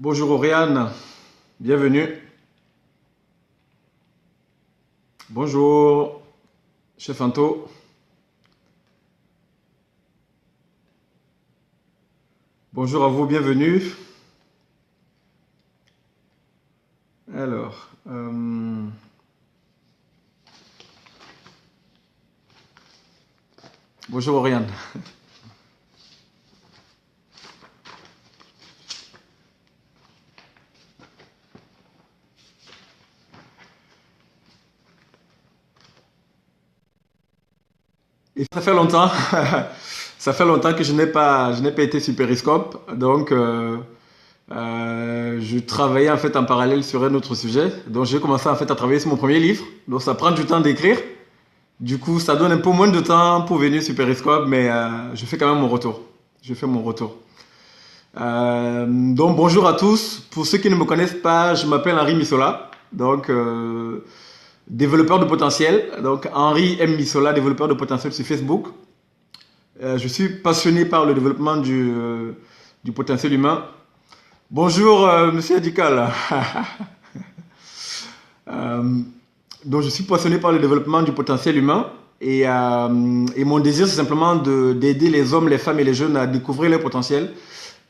Bonjour Oriane, bienvenue. Bonjour, chef Anto. Bonjour à vous, bienvenue. Alors, bonjour Oriane. Et ça fait longtemps, ça fait longtemps que je n'ai pas été sur Periscope, donc je travaillais en fait en parallèle sur un autre sujet. Donc j'ai commencé en fait à travailler sur mon premier livre. Donc ça prend du temps d'écrire. Du coup, ça donne un peu moins de temps pour venir sur Periscope, mais je fais quand même mon retour. Je fais mon retour. Donc bonjour à tous. Pour ceux qui ne me connaissent pas, je m'appelle Henri Missola. Donc développeur de potentiel. Donc Henri M. Missola, développeur de potentiel sur Facebook. Je suis passionné par le développement du potentiel humain. Bonjour Monsieur Adikal. Euh, donc je suis passionné par le développement du potentiel humain et mon désir c'est simplement d'aider les hommes, les femmes et les jeunes à découvrir leur potentiel,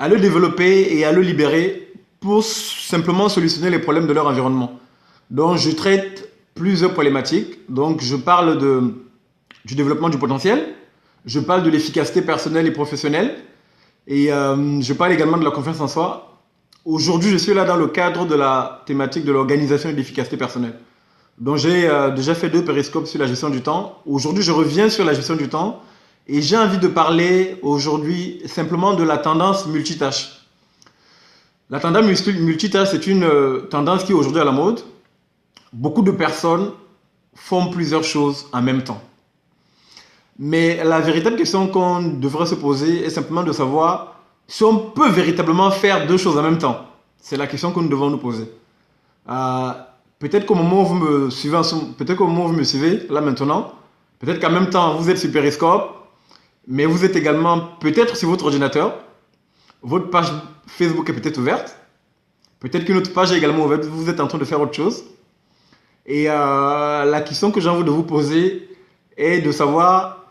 à le développer et à le libérer pour simplement solutionner les problèmes de leur environnement. Donc je traite plusieurs problématiques. Donc je parle du développement du potentiel, je parle de l'efficacité personnelle et professionnelle et je parle également de la confiance en soi. Aujourd'hui je suis là dans le cadre de la thématique de l'organisation et de l'efficacité personnelle. Donc j'ai déjà fait 2 périscopes sur la gestion du temps. Aujourd'hui, je reviens sur la gestion du temps et j'ai envie de parler aujourd'hui simplement de la tendance multitâche. La tendance multitâche, c'est une tendance qui est aujourd'hui à la mode. Beaucoup de personnes font plusieurs choses en même temps. Mais la véritable question qu'on devrait se poser est simplement de savoir si on peut véritablement faire 2 choses en même temps. C'est la question que nous devons nous poser. Euh, Peut-être qu'au moment où vous me suivez, peut-être qu'au moment où vous me suivez, là maintenant, peut-être qu'en même temps vous êtes sur Periscope, mais vous êtes également peut-être sur votre ordinateur, votre page Facebook est peut-être ouverte, peut-être qu'une autre page est également ouverte, vous êtes en train de faire autre chose. Et la question que j'ai envie de vous poser est de savoir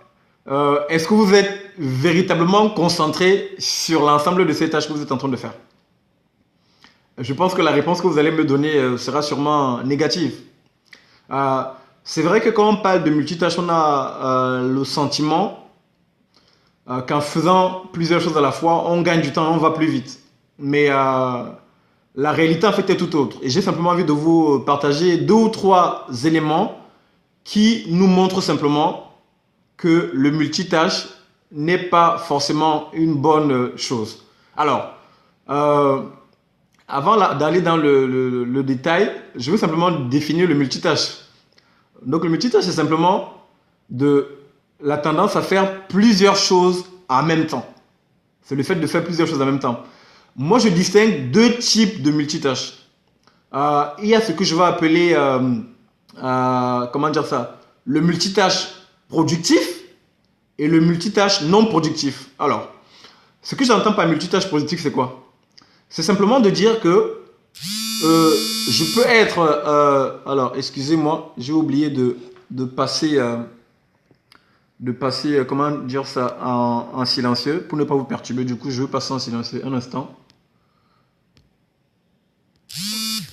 est-ce que vous êtes véritablement concentré sur l'ensemble de ces tâches que vous êtes en train de faire? Je pense que la réponse que vous allez me donner sera sûrement négative. Euh, c'est vrai que quand on parle de multitâche, on a le sentiment qu'en faisant plusieurs choses à la fois, on gagne du temps, on va plus vite. Mais la réalité en fait est tout autre. Et j'ai simplement envie de vous partager 2 ou 3 éléments qui nous montrent simplement que le multitâche n'est pas forcément une bonne chose. Alors, euh, avant d'aller dans le détail, je veux simplement définir le multitâche. Donc le multitâche, c'est simplement de la tendance à faire plusieurs choses en même temps. C'est le fait de faire plusieurs choses en même temps. Moi, je distingue 2 types de multitâches. Il y a ce que je vais appeler, comment dire ça, le multitâche productif et le multitâche non productif. Alors, ce que j'entends par multitâche productif, c'est quoi? C'est simplement de dire que je peux être... alors, excusez-moi, j'ai oublié de passer, comment dire ça, en silencieux pour ne pas vous perturber. Du coup, je veux passer en silencieux un instant.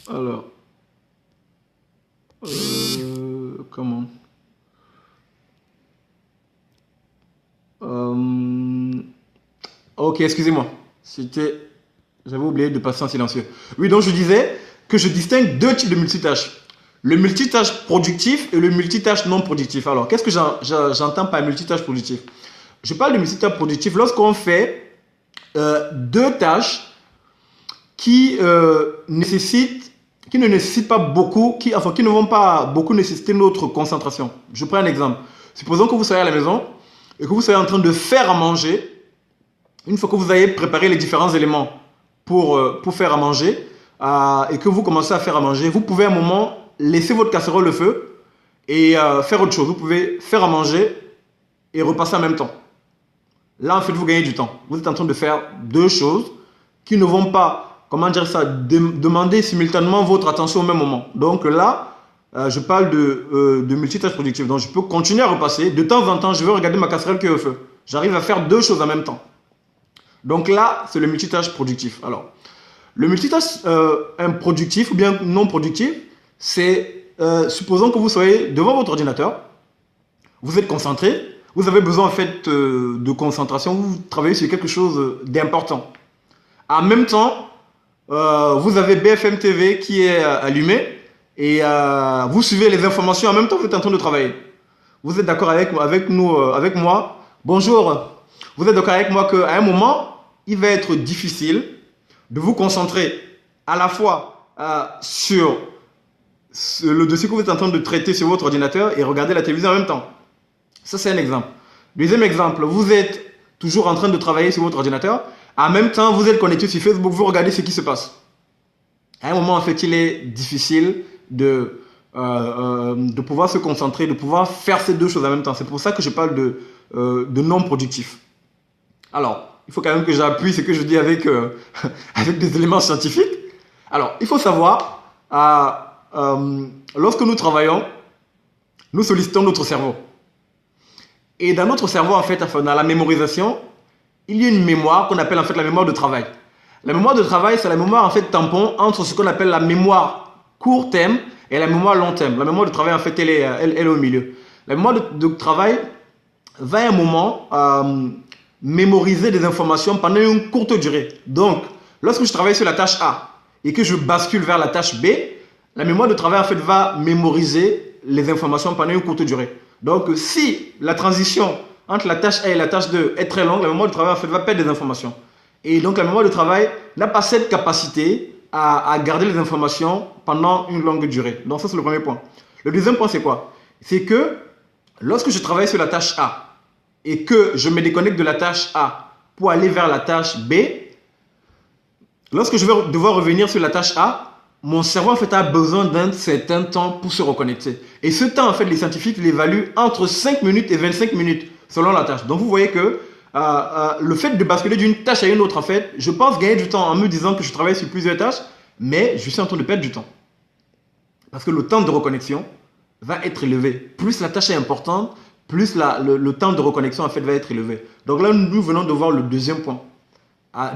Alors, comment euh, ok, excusez-moi. J'avais oublié de passer en silencieux. Oui, donc je disais que je distingue 2 types de multitâches. Le multitâche productif et le multitâche non productif. Alors, qu'est-ce que j'entends par multitâche productif? Je parle de multitâche productif lorsqu'on fait 2 tâches qui qui ne nécessitent pas beaucoup, qui ne vont pas beaucoup nécessiter notre concentration. Je prends un exemple. Supposons que vous soyez à la maison et que vous soyez en train de faire à manger. Une fois que vous avez préparé les différents éléments pour faire à manger et que vous commencez à faire à manger, vous pouvez à un moment laisser votre casserole au feu et faire autre chose. Vous pouvez faire à manger et repasser en même temps. Là, en fait, vous gagnez du temps. Vous êtes en train de faire 2 choses qui ne vont pas comment dire ça, demander simultanément votre attention au même moment. Donc là, je parle de multitâche productive. Donc je peux continuer à repasser. De temps en temps, je vais regarder ma casserole qui est au feu. J'arrive à faire deux choses en même temps. Donc là, c'est le multitâche productif. Alors, le multitâche improductif ou bien non productif, c'est, supposons que vous soyez devant votre ordinateur, vous êtes concentré, vous avez besoin en fait de concentration, vous travaillez sur quelque chose d'important. En même temps, vous avez BFM TV qui est allumé et vous suivez les informations en même temps que vous êtes en train de travailler. Vous êtes d'accord avec moi? Bonjour. Vous êtes d'accord avec moi qu'à un moment, il va être difficile de vous concentrer à la fois sur le dossier que vous êtes en train de traiter sur votre ordinateur et regarder la télévision en même temps. Ça, c'est un exemple. Deuxième exemple, vous êtes toujours en train de travailler sur votre ordinateur. En même temps, vous êtes connecté sur Facebook, vous regardez ce qui se passe. À un moment, en fait, il est difficile de pouvoir se concentrer, de pouvoir faire ces deux choses en même temps. C'est pour ça que je parle de non productif. Alors, il faut quand même que j'appuie ce que je dis avec, avec des éléments scientifiques. Alors, il faut savoir, lorsque nous travaillons, nous sollicitons notre cerveau. Et dans notre cerveau, en fait, dans la mémorisation, il y a une mémoire qu'on appelle en fait la mémoire de travail. La mémoire de travail, c'est la mémoire en fait tampon entre ce qu'on appelle la mémoire court terme et la mémoire long terme. La mémoire de travail, en fait, elle est au milieu. La mémoire de travail va à un moment mémoriser des informations pendant une courte durée. Donc, lorsque je travaille sur la tâche A et que je bascule vers la tâche B, la mémoire de travail en fait va mémoriser les informations pendant une courte durée. Donc, si la transition entre la tâche A et la tâche 2 est très longue, la mémoire de travail en fait va perdre des informations. Et donc, la mémoire de travail n'a pas cette capacité à garder les informations pendant une longue durée. Donc, ça, c'est le premier point. Le deuxième point, c'est quoi? C'est que lorsque je travaille sur la tâche A et que je me déconnecte de la tâche A pour aller vers la tâche B, lorsque je vais devoir revenir sur la tâche A, mon cerveau en fait a besoin d'un certain temps pour se reconnecter. Et ce temps, en fait, les scientifiques l'évaluent entre 5 minutes et 25 minutes selon la tâche. Donc, vous voyez que le fait de basculer d'une tâche à une autre, en fait, je pense gagner du temps en me disant que je travaille sur plusieurs tâches, mais je suis en train de perdre du temps. Parce que le temps de reconnexion va être élevé. Plus la tâche est importante, plus le temps de reconnexion en fait va être élevé. Donc là, nous venons de voir le deuxième point.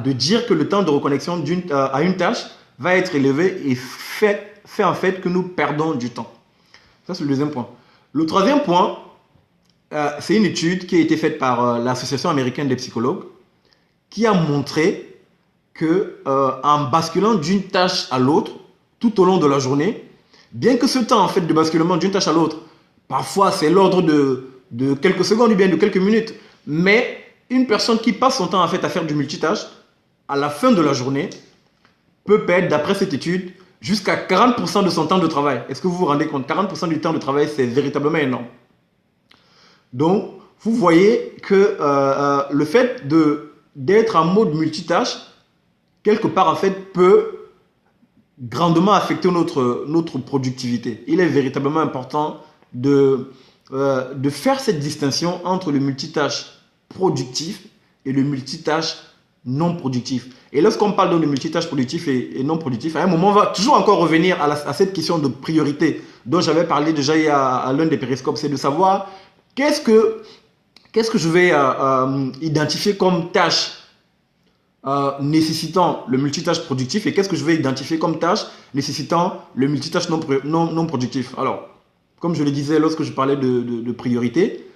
De dire que le temps de reconnexion à une tâche va être élevé et fait en fait que nous perdons du temps. Ça, c'est le deuxième point. Le troisième point, c'est une étude qui a été faite par l'Association américaine des psychologues qui a montré que en basculant d'une tâche à l'autre tout au long de la journée, bien que ce temps en fait de basculement d'une tâche à l'autre, parfois c'est l'ordre de quelques secondes ou bien de quelques minutes, mais une personne qui passe son temps en fait à faire du multitâche, à la fin de la journée, peut perdre, d'après cette étude, jusqu'à 40% de son temps de travail. Est-ce que vous vous rendez compte? 40% du temps de travail, c'est véritablement énorme. Donc, vous voyez que le fait d'être en mode multitâche, quelque part, en fait, peut grandement affecter notre productivité. Il est véritablement important de faire cette distinction entre le multitâche productif et le multitâche non productif. Et lorsqu'on parle donc de multitâche productif et non productif, à un moment, on va toujours encore revenir à cette question de priorité dont j'avais parlé déjà à l'un des périscopes, c'est de savoir qu'est-ce que je vais identifier comme tâche nécessitant le multitâche productif et qu'est-ce que je vais identifier comme tâche nécessitant le multitâche non productif. Alors, comme je le disais lorsque je parlais de priorité,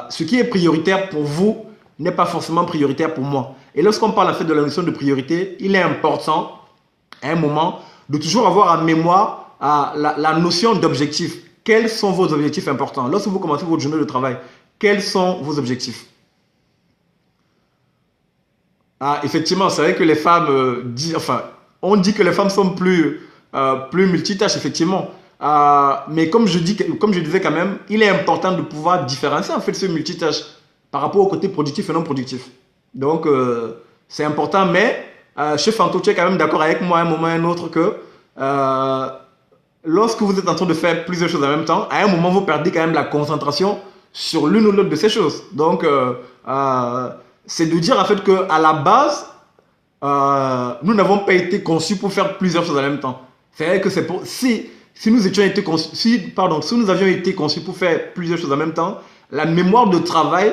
ce qui est prioritaire pour vous n'est pas forcément prioritaire pour moi. Et lorsqu'on parle en fait de la notion de priorité, il est important à un moment de toujours avoir en mémoire la notion d'objectif. Quels sont vos objectifs importants? Lorsque vous commencez votre journée de travail, quels sont vos objectifs? Effectivement, c'est vrai que les femmes on dit que les femmes sont plus multitâches, effectivement. Mais comme je disais quand même, il est important de pouvoir différencier en fait ce multitâche par rapport au côté productif et non productif. Donc, c'est important, mais chef Fanto, tu es quand même d'accord avec moi à un moment ou à un autre que lorsque vous êtes en train de faire plusieurs choses en même temps, à un moment, vous perdez quand même la concentration sur l'une ou l'autre de ces choses. Donc, c'est de dire en fait qu'à la base, nous n'avons pas été conçus pour faire plusieurs choses en même temps. C'est-à-dire que c'est pour si nous étions été conçus, si nous avions été conçus pour faire plusieurs choses en même temps, la mémoire de travail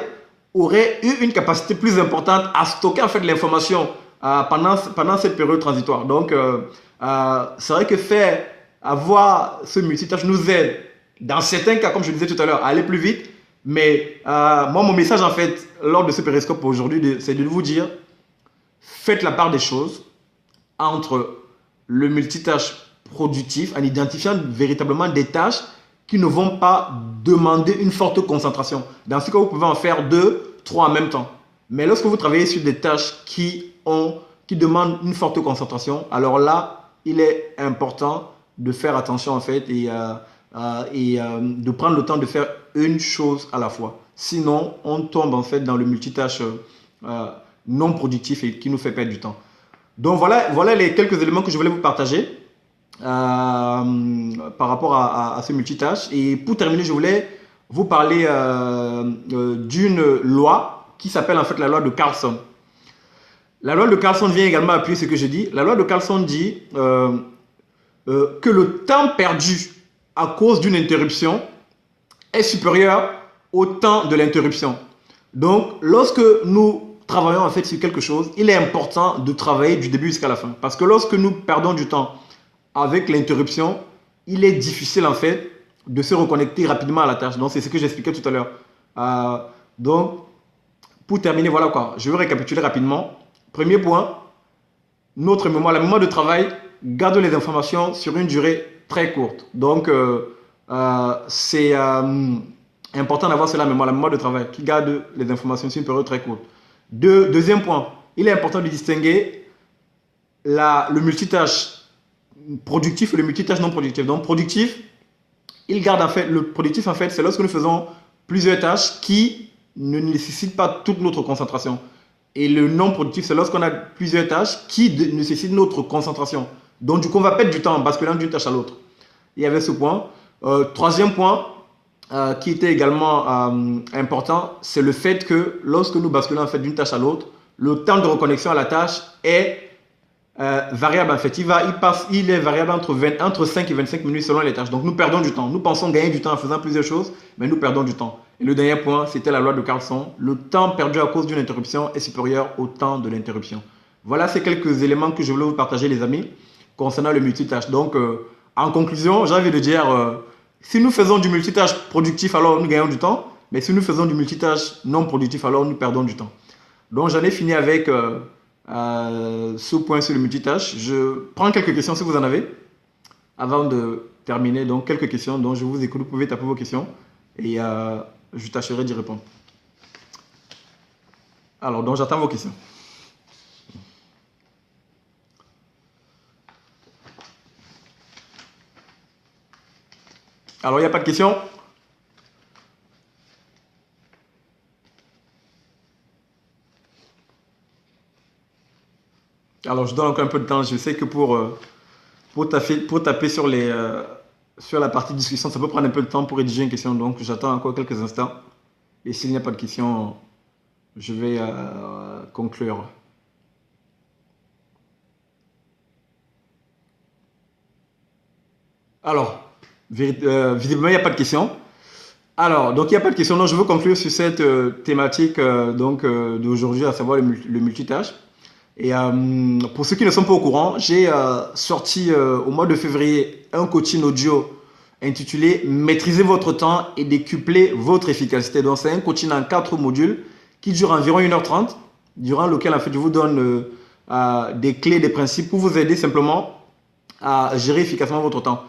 aurait eu une capacité plus importante à stocker en fait l'information pendant cette période transitoire. Donc, c'est vrai que avoir ce multitâche nous aide, dans certains cas, comme je disais tout à l'heure, à aller plus vite. Mais moi, mon message, en fait, lors de ce périscope aujourd'hui, c'est de vous dire, faites la part des choses entre le multitâche productif en identifiant véritablement des tâches qui ne vont pas demander une forte concentration. Dans ce cas, vous pouvez en faire 2, 3 en même temps. Mais lorsque vous travaillez sur des tâches qui demandent une forte concentration, alors là, il est important de faire attention en fait et de prendre le temps de faire une chose à la fois. Sinon, on tombe en fait dans le multitâche non productif et qui nous fait perdre du temps. Donc voilà les quelques éléments que je voulais vous partager par rapport à ce multitâche. Et pour terminer, je voulais vous parler d'une loi qui s'appelle en fait la loi de Carlson. La loi de Carlson vient également appuyer ce que je dis. La loi de Carlson dit que le temps perdu à cause d'une interruption est supérieur au temps de l'interruption. Donc, lorsque nous travaillons en fait sur quelque chose, il est important de travailler du début jusqu'à la fin. Parce que lorsque nous perdons du temps avec l'interruption, il est difficile en fait de se reconnecter rapidement à la tâche. Donc, c'est ce que j'expliquais tout à l'heure. Donc, pour terminer, voilà quoi. Je vais récapituler rapidement. Premier point, notre mémoire, la mémoire de travail, garde les informations sur une durée très courte. Donc, c'est important d'avoir cela en mémoire, la mémoire de travail qui garde les informations sur une période très courte. Deuxième point, il est important de distinguer le multitâche productif et le multitâche non productif. Donc, productif, il garde en fait, le productif en fait, c'est lorsque nous faisons plusieurs tâches qui ne nécessitent pas toute notre concentration. Et le non productif, c'est lorsqu'on a plusieurs tâches qui nécessitent notre concentration. Donc, du coup, on va perdre du temps en basculant d'une tâche à l'autre. Il y avait ce point. Troisième point, qui était également important, c'est le fait que lorsque nous basculons en fait d'une tâche à l'autre, le temps de reconnexion à la tâche est variable en fait. Il est variable entre 5 et 25 minutes selon les tâches. Donc nous perdons du temps. Nous pensons gagner du temps en faisant plusieurs choses, mais nous perdons du temps. Et le dernier point, c'était la loi de Carlson. Le temps perdu à cause d'une interruption est supérieur au temps de l'interruption. Voilà ces quelques éléments que je voulais vous partager les amis concernant le multitâche. Donc en conclusion, j'ai envie de dire si nous faisons du multitâche productif, alors nous gagnons du temps. Mais si nous faisons du multitâche non productif, alors nous perdons du temps. Donc j'en ai fini avec ce point sur le multitâche. Je prends quelques questions si vous en avez avant de terminer. Donc quelques questions, donc je vous écoute. Vous pouvez taper vos questions et je tâcherai d'y répondre. Alors, donc j'attends vos questions. Alors, il n'y a pas de questions? Alors, je donne encore un peu de temps. Je sais que pour taper sur la partie discussion, ça peut prendre un peu de temps pour rédiger une question. Donc, j'attends encore quelques instants. Et s'il n'y a pas de questions, je vais conclure. Alors, visiblement, il n'y a pas de questions. Alors, donc il n'y a pas de questions. Donc, je veux conclure sur cette thématique d'aujourd'hui, à savoir le multitâche. Et pour ceux qui ne sont pas au courant, j'ai sorti au mois de février un coaching audio intitulé Maîtrisez votre temps et décuplez votre efficacité. Donc, c'est un coaching en 4 modules qui dure environ 1h30, durant lequel en fait, je vous donne des clés, des principes pour vous aider simplement à gérer efficacement votre temps.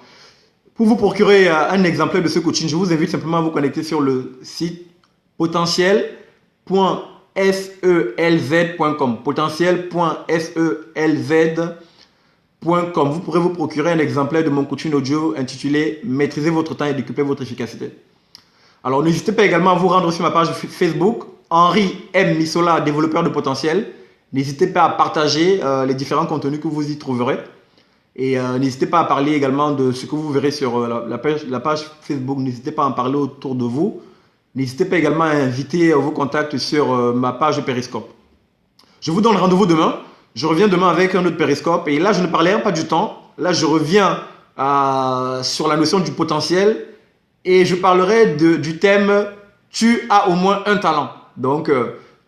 Pour vous procurer un exemplaire de ce coaching, je vous invite simplement à vous connecter sur le site potentiel.selz.com. Potentiel.selz.com. Vous pourrez vous procurer un exemplaire de mon coaching audio intitulé Maîtrisez votre temps et décuplez votre efficacité. Alors, n'hésitez pas également à vous rendre sur ma page Facebook, Henri M. Missola, développeur de potentiel. N'hésitez pas à partager les différents contenus que vous y trouverez. Et n'hésitez pas à parler également de ce que vous verrez sur la page Facebook. N'hésitez pas à en parler autour de vous. N'hésitez pas également à inviter vos contacts sur ma page Periscope. Je vous donne rendez-vous demain Je reviens demain avec un autre périscope. Et là, je ne parlerai pas du temps. Là, je reviens sur la notion du potentiel. Et je parlerai du thème « Tu as au moins un talent ». Donc,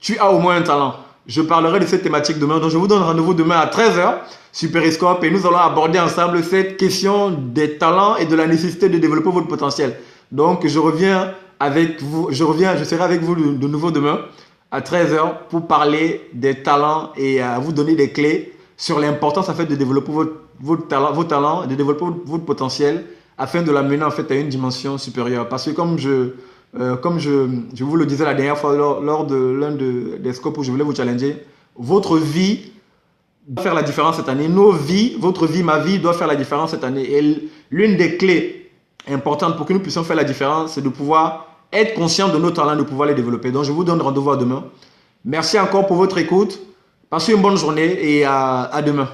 tu as au moins un talent. Je parlerai de cette thématique demain. Donc, je vous donne rendez-vous demain à 13 h sur Periscope. Et nous allons aborder ensemble cette question des talents et de la nécessité de développer votre potentiel. Donc, je reviens avec vous. Je serai avec vous de nouveau demain à 13 h pour parler des talents et vous donner des clés sur l'importance en fait de développer vos talents, de développer votre potentiel afin de l'amener en fait à une dimension supérieure. Parce que comme je vous le disais la dernière fois lors de l'un des scopes où je voulais vous challenger, votre vie doit faire la différence cette année. Nos vies, votre vie, ma vie doit faire la différence cette année. Et l'une des clés importantes pour que nous puissions faire la différence, c'est de pouvoir être conscient de nos talents, de pouvoir les développer. Donc je vous donne rendez-vous à demain. Merci encore pour votre écoute. Passez une bonne journée et à demain.